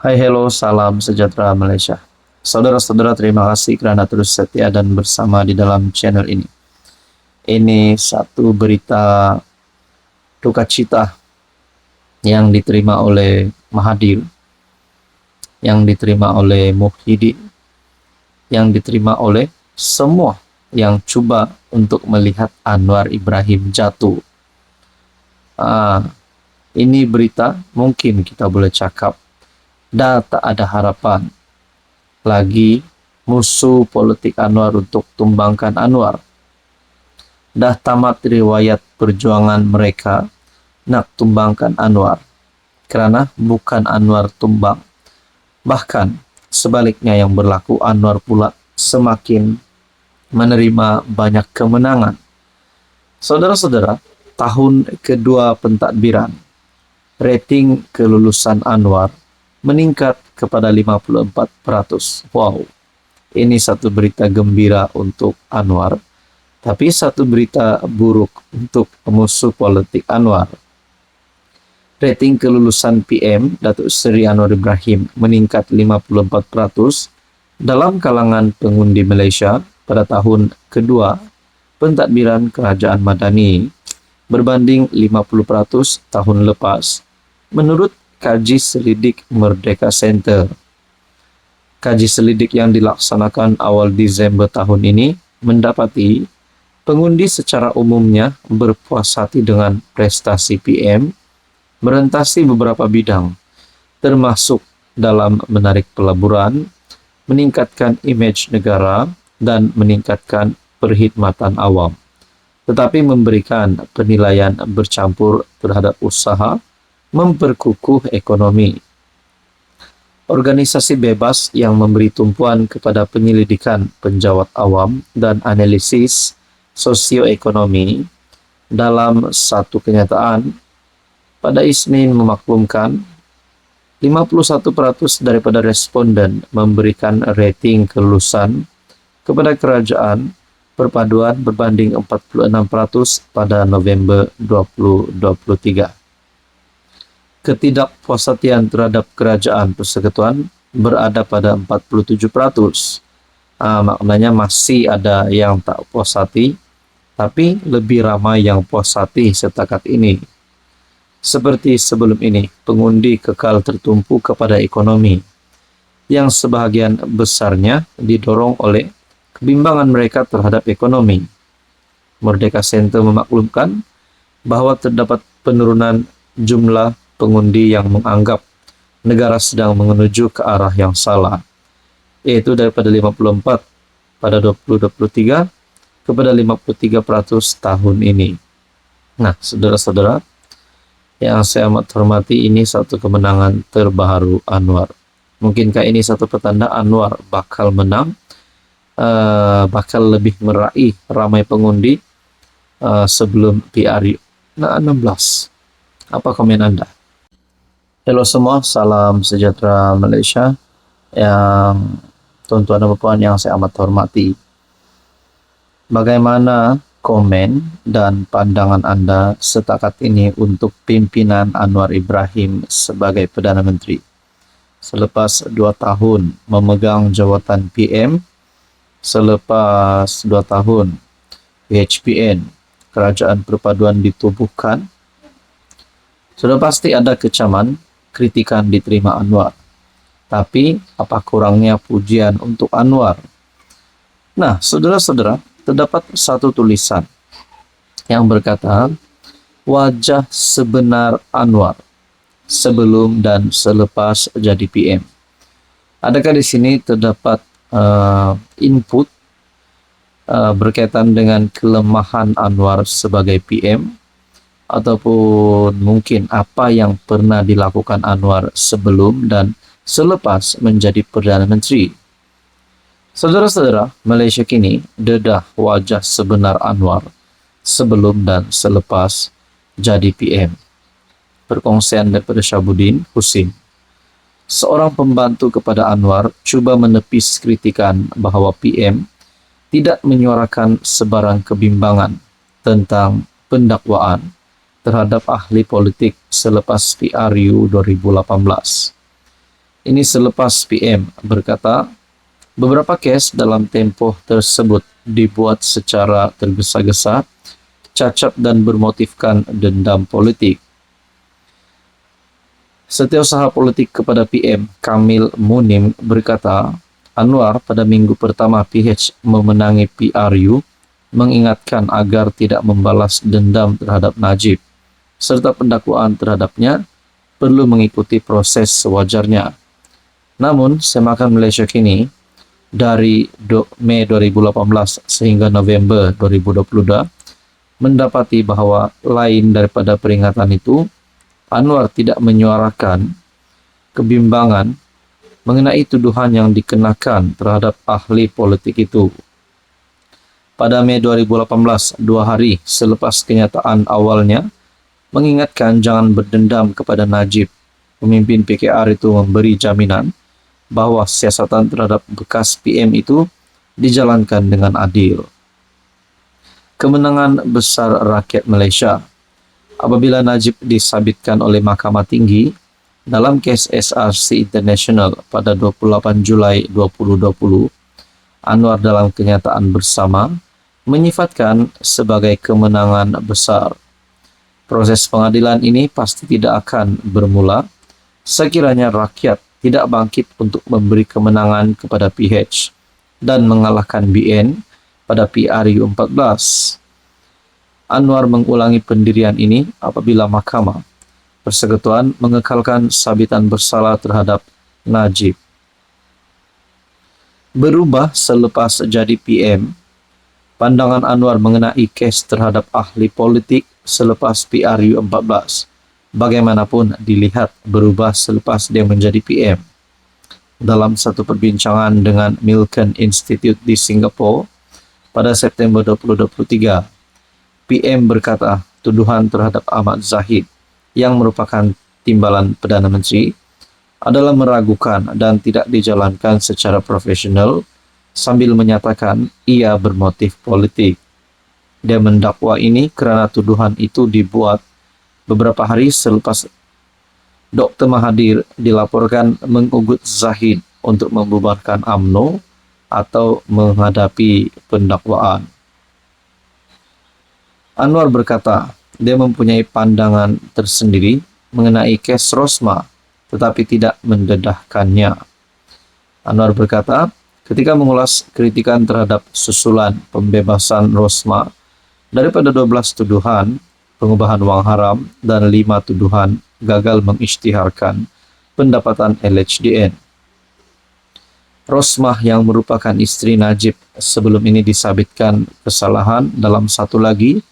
Hai, hello, salam sejahtera Malaysia. Saudara-saudara, terima kasih kerana terus setia dan bersama di dalam channel ini. Ini satu berita duka cita yang diterima oleh Mahathir, yang diterima oleh Muhyiddin, yang diterima oleh semua yang cuba untuk melihat Anwar Ibrahim jatuh. Ini berita mungkin kita boleh cakap dah tak ada harapan lagi musuh politik Anwar untuk tumbangkan Anwar. Dah tamat riwayat perjuangan mereka nak tumbangkan Anwar, kerana bukan Anwar tumbang. Bahkan sebaliknya yang berlaku, Anwar pula semakin menerima banyak kemenangan. Saudara-saudara, tahun kedua pentadbiran, rating kelulusan Anwar meningkat kepada 54%. Wow, ini satu berita gembira untuk Anwar, tapi satu berita buruk untuk musuh politik Anwar. Rating kelulusan PM Datuk Seri Anwar Ibrahim meningkat 54% dalam kalangan pengundi Malaysia pada tahun kedua pentadbiran kerajaan Madani berbanding 50% tahun lepas, menurut kaji selidik Merdeka Center. Kaji selidik yang dilaksanakan awal Disember tahun ini mendapati pengundi secara umumnya berpuas hati dengan prestasi PM merentasi beberapa bidang, termasuk dalam menarik pelaburan, meningkatkan imej negara, dan meningkatkan perkhidmatan awam, tetapi memberikan penilaian bercampur terhadap usaha memperkukuh ekonomi. Organisasi bebas yang memberi tumpuan kepada penyelidikan penjawat awam dan analisis sosioekonomi dalam satu kenyataan pada Isnin memaklumkan 51% daripada responden memberikan rating kelulusan kepada kerajaan perpaduan berbanding 46% pada November 2023. Ketidakpuashatian terhadap kerajaan persekutuan berada pada 47%. Maknanya masih ada yang tak puas hati, tapi lebih ramai yang puas hati setakat ini. Seperti sebelum ini, pengundi kekal tertumpu kepada ekonomi, yang sebahagian besarnya didorong oleh kebimbangan mereka terhadap ekonomi. Merdeka Center memaklumkan bahawa terdapat penurunan jumlah pengundi yang menganggap negara sedang menuju ke arah yang salah, iaitu daripada 54 pada 2023 kepada 53% tahun ini. Nah, saudara-saudara yang saya amat hormati, ini satu kemenangan terbaru Anwar. Mungkinkah ini satu petanda Anwar bakal menang, bakal lebih meraih ramai pengundi sebelum PRU 16? Apa komen Anda? Halo semua, salam sejahtera Malaysia, yang tuan-tuan dan puan yang saya amat hormati. Bagaimana komen dan pandangan Anda setakat ini untuk pimpinan Anwar Ibrahim sebagai Perdana Menteri selepas 2 tahun memegang jawatan PM, selepas 2 tahun PHPN, Kerajaan Perpaduan, ditubuhkan? Sudah pasti ada kecaman, kritikan diterima Anwar. Tapi apa kurangnya pujian untuk Anwar? Nah, saudara-saudara, terdapat satu tulisan yang berkata, wajah sebenar Anwar sebelum dan selepas jadi PM. Adakah di sini terdapat input berkaitan dengan kelemahan Anwar sebagai PM, ataupun mungkin apa yang pernah dilakukan Anwar sebelum dan selepas menjadi Perdana Menteri? Saudara-saudara, Malaysia kini dedah wajah sebenar Anwar sebelum dan selepas jadi PM. Perkongsian daripada Syabuddin Husin, seorang pembantu kepada Anwar, cuba menepis kritikan bahawa PM tidak menyuarakan sebarang kebimbangan tentang pendakwaan terhadap ahli politik selepas PRU 2018. Ini selepas PM berkata, beberapa kes dalam tempoh tersebut dibuat secara tergesa-gesa, cacat dan bermotifkan dendam politik. Setiausaha politik kepada PM, Kamil Munim berkata, Anwar pada minggu pertama PH memenangi PRU mengingatkan agar tidak membalas dendam terhadap Najib, serta pendakwaan terhadapnya perlu mengikuti proses sewajarnya. Namun, Semakan Malaysia kini, dari Mei 2018 sehingga November 2022, mendapati bahwa lain daripada peringatan itu, Anwar tidak menyuarakan kebimbangan mengenai tuduhan yang dikenakan terhadap ahli politik itu. Pada Mei 2018, 2 hari selepas kenyataan awalnya, mengingatkan jangan berdendam kepada Najib, pemimpin PKR itu memberi jaminan bahwa siasatan terhadap bekas PM itu dijalankan dengan adil. Kemenangan besar rakyat Malaysia apabila Najib disabitkan oleh Mahkamah Tinggi dalam kes SRC International pada 28 Julai 2020, Anwar dalam kenyataan bersama menyifatkan sebagai kemenangan besar. Proses pengadilan ini pasti tidak akan bermula sekiranya rakyat tidak bangkit untuk memberi kemenangan kepada PH dan mengalahkan BN pada PRU 14. Anwar mengulangi pendirian ini apabila Mahkamah Persekutuan mengekalkan sabitan bersalah terhadap Najib. Berubah selepas jadi PM, pandangan Anwar mengenai kes terhadap ahli politik selepas PRU 14 bagaimanapun dilihat berubah selepas dia menjadi PM. Dalam satu perbincangan dengan Milken Institute di Singapura pada September 2023, PM berkata tuduhan terhadap Ahmad Zahid yang merupakan timbalan Perdana Menteri adalah meragukan dan tidak dijalankan secara profesional sambil menyatakan ia bermotif politik. Dia mendakwa ini kerana tuduhan itu dibuat beberapa hari selepas Dr. Mahathir dilaporkan mengugut Zahid untuk membubarkan UMNO atau menghadapi pendakwaan. Anwar berkata, dia mempunyai pandangan tersendiri mengenai kes Rosmah, tetapi tidak mendedahkannya. Anwar berkata, ketika mengulas kritikan terhadap susulan pembebasan Rosmah, daripada 12 tuduhan pengubahan wang haram dan 5 tuduhan gagal mengisytiharkan pendapatan LHDN. Rosmah yang merupakan isteri Najib sebelum ini disabitkan kesalahan dalam satu lagi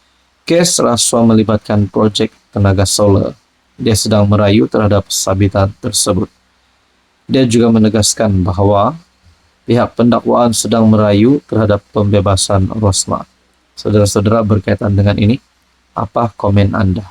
kes rasuah melibatkan projek tenaga solar. Dia sedang merayu terhadap sabitan tersebut. Dia juga menegaskan bahawa pihak pendakwaan sedang merayu terhadap pembebasan Rosmah. Saudara-saudara, berkaitan dengan ini, apa komen anda?